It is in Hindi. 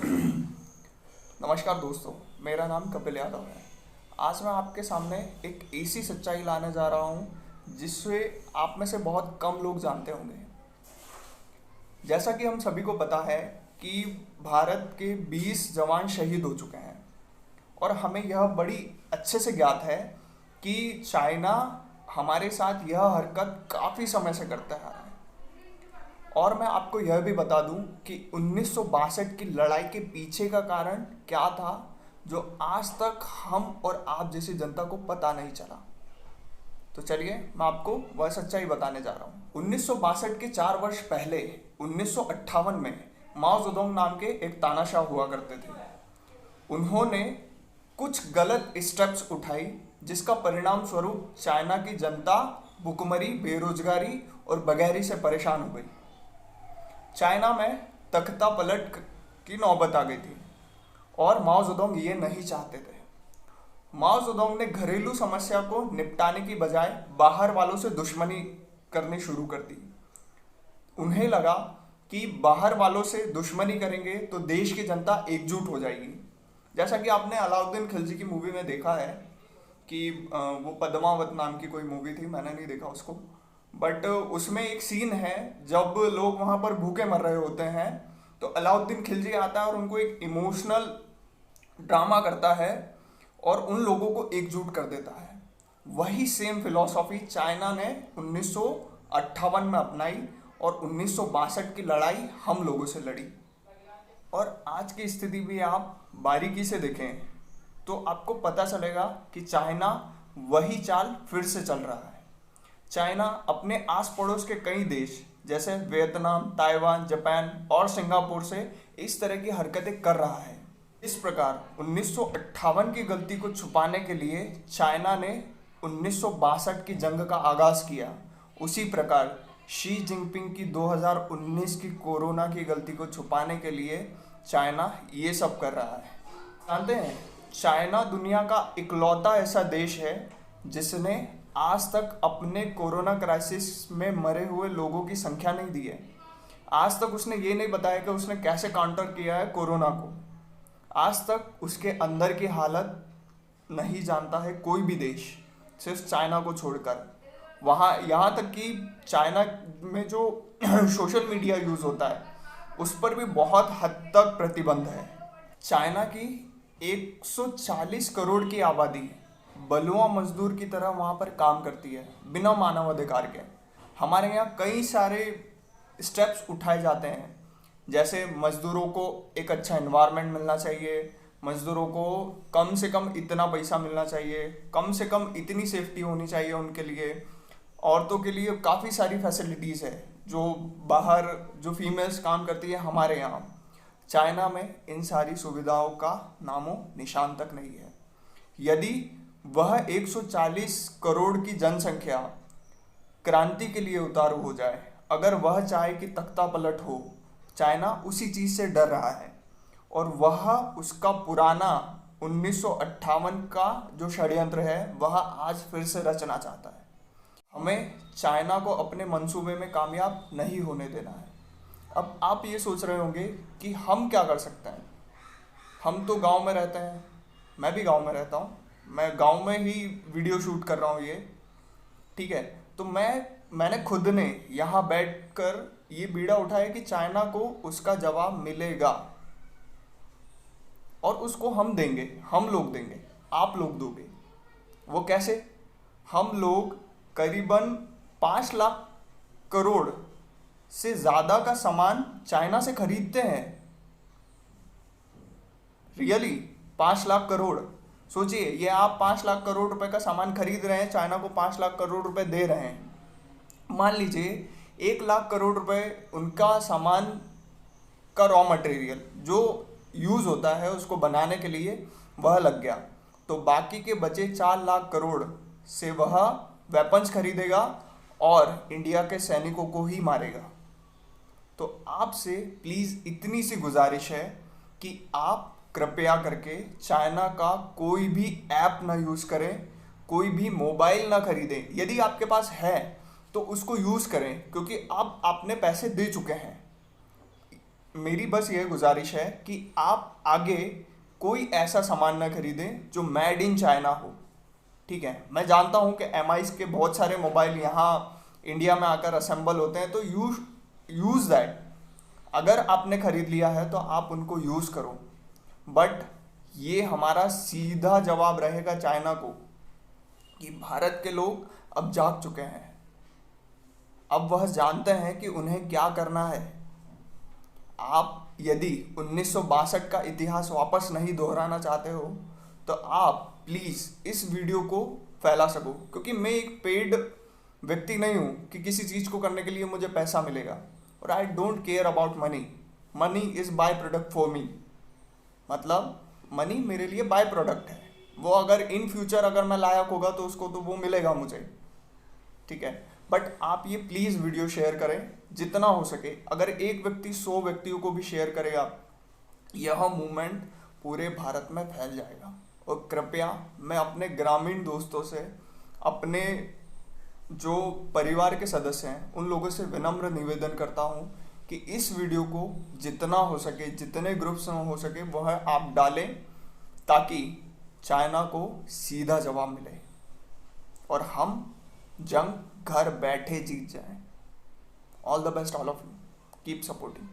नमस्कार दोस्तों, मेरा नाम कपिल यादव है। आज मैं आपके सामने एक ऐसी सच्चाई लाने जा रहा हूँ जिससे आप में से बहुत कम लोग जानते होंगे। जैसा कि हम सभी को पता है कि भारत के 20 जवान शहीद हो चुके हैं और हमें यह बड़ी अच्छे से ज्ञात है कि चाइना हमारे साथ यह हरकत काफ़ी समय से करता है। और मैं आपको यह भी बता दूं कि 1962 की लड़ाई के पीछे का कारण क्या था, जो आज तक हम और आप जैसी जनता को पता नहीं चला। तो चलिए मैं आपको वह सच्चाई बताने जा रहा हूँ। 1962 के 4 वर्ष पहले 1958 में माओ जेडोंग नाम के एक तानाशाह हुआ करते थे। उन्होंने कुछ गलत स्टेप्स उठाई जिसका परिणाम स्वरूप चाइना की जनता भुखमरी, बेरोजगारी और बघेरी से परेशान हो गई। चाइना में तख्ता पलट की नौबत आ गई थी और माओ जेडोंग ये नहीं चाहते थे। माओ जेडोंग ने घरेलू समस्या को निपटाने की बजाय बाहर वालों से दुश्मनी करनी शुरू कर दी। उन्हें लगा कि बाहर वालों से दुश्मनी करेंगे तो देश की जनता एकजुट हो जाएगी। जैसा कि आपने अलाउद्दीन खिलजी की मूवी में देखा है कि वो पद्मावत नाम की कोई मूवी थी, मैंने नहीं देखा उसको, बट उसमें एक सीन है जब लोग वहाँ पर भूखे मर रहे होते हैं तो अलाउद्दीन खिलजी आता है और उनको एक इमोशनल ड्रामा करता है और उन लोगों को एकजुट कर देता है। वही सेम फिलॉसफी चाइना ने 1958 में अपनाई और 1962 की लड़ाई हम लोगों से लड़ी। और आज की स्थिति भी आप बारीकी से देखें तो आपको पता चलेगा कि चाइना वही चाल फिर से चल रहा है। चाइना अपने आस पड़ोस के कई देश जैसे वियतनाम, ताइवान, जापान और सिंगापुर से इस तरह की हरकतें कर रहा है। इस प्रकार 1958 की गलती को छुपाने के लिए चाइना ने 1962 की जंग का आगाज किया। उसी प्रकार शी जिनपिंग की 2019 की कोरोना की गलती को छुपाने के लिए चाइना ये सब कर रहा है। जानते हैं, चाइना दुनिया का इकलौता ऐसा देश है जिसने आज तक अपने कोरोना क्राइसिस में मरे हुए लोगों की संख्या नहीं दी है। आज तक उसने ये नहीं बताया कि उसने कैसे काउंटर किया है कोरोना को। आज तक उसके अंदर की हालत नहीं जानता है कोई भी देश, सिर्फ चाइना को छोड़कर। वहाँ यहाँ तक कि चाइना में जो सोशल मीडिया यूज़ होता है उस पर भी बहुत हद तक प्रतिबंध है। चाइना की 140 करोड़ की आबादी बलुआ मजदूर की तरह वहाँ पर काम करती है बिना मानव अधिकार के। हमारे यहाँ कई सारे स्टेप्स उठाए जाते हैं, जैसे मजदूरों को एक अच्छा एनवायरनमेंट मिलना चाहिए, मजदूरों को कम से कम इतना पैसा मिलना चाहिए, कम से कम इतनी सेफ्टी होनी चाहिए उनके लिए। औरतों के लिए काफ़ी सारी फैसिलिटीज़ है जो बाहर जो फीमेल्स काम करती है हमारे यहाँ। चाइना में इन सारी सुविधाओं का नामो निशान तक नहीं है। यदि वह 140 करोड़ की जनसंख्या क्रांति के लिए उतारू हो जाए, अगर वह चाहे कि तख्ता पलट हो, चाइना उसी चीज़ से डर रहा है और वह उसका पुराना 1958 का जो षड्यंत्र है वह आज फिर से रचना चाहता है। हमें चाइना को अपने मंसूबे में कामयाब नहीं होने देना है। अब आप ये सोच रहे होंगे कि हम क्या कर सकते हैं। हम तो गांव में रहते हैं, मैं भी गांव में रहता हूँ, मैं गांव में ही वीडियो शूट कर रहा हूँ ये, ठीक है। तो मैंने खुद ने यहाँ बैठकर ये बीड़ा उठाया कि चाइना को उसका जवाब मिलेगा और उसको हम देंगे, हम लोग देंगे, आप लोग दोगे। वो कैसे? हम लोग करीबन 5 लाख करोड़ से ज़्यादा का सामान चाइना से खरीदते हैं। रियली 5 लाख करोड़। सोचिए, ये आप 5 लाख करोड़ रुपए का सामान खरीद रहे हैं, चाइना को 5 लाख करोड़ रुपए दे रहे हैं। मान लीजिए 1 लाख करोड़ रुपए उनका सामान का रॉ मटेरियल जो यूज़ होता है उसको बनाने के लिए वह लग गया, तो बाकी के बचे 4 लाख करोड़ से वह वेपन्स खरीदेगा और इंडिया के सैनिकों को ही मारेगा। तो आपसे प्लीज़ इतनी सी गुजारिश है कि आप कृपया करके चाइना का कोई भी ऐप ना यूज़ करें, कोई भी मोबाइल ना खरीदें। यदि आपके पास है तो उसको यूज़ करें, क्योंकि अब आपने पैसे दे चुके हैं। मेरी बस ये गुजारिश है कि आप आगे कोई ऐसा सामान ना खरीदें जो मेड इन चाइना हो। ठीक है, मैं जानता हूँ कि एमआईज के बहुत सारे मोबाइल यहाँ इंडिया में आकर असेंबल होते हैं, तो यूज़ दैट। अगर आपने खरीद लिया है तो आप उनको यूज़ करो, बट ये हमारा सीधा जवाब रहेगा चाइना को कि भारत के लोग अब जाग चुके हैं। अब वह जानते हैं कि उन्हें क्या करना है। आप यदि 1962 का इतिहास वापस नहीं दोहराना चाहते हो तो आप प्लीज़ इस वीडियो को फैला सको, क्योंकि मैं एक पेड व्यक्ति नहीं हूँ कि किसी चीज़ को करने के लिए मुझे पैसा मिलेगा। और I don't care about money, money is by product for me. मतलब मनी मेरे लिए बाय प्रोडक्ट है, वो अगर इन फ्यूचर अगर मैं लायक होगा तो उसको तो वो मिलेगा मुझे। ठीक है, बट आप ये प्लीज़ वीडियो शेयर करें जितना हो सके। अगर एक व्यक्ति 100 व्यक्तियों को भी शेयर करेगा, यह मूवमेंट पूरे भारत में फैल जाएगा। और कृपया मैं अपने ग्रामीण दोस्तों से, अपने जो परिवार के सदस्य हैं, उन लोगों से विनम्र निवेदन करता हूँ कि इस वीडियो को जितना हो सके, जितने ग्रुप्स में हो सके, वह आप डालें ताकि चाइना को सीधा जवाब मिले और हम जंग घर बैठे जीत जाएं। All the best all of you, keep supporting.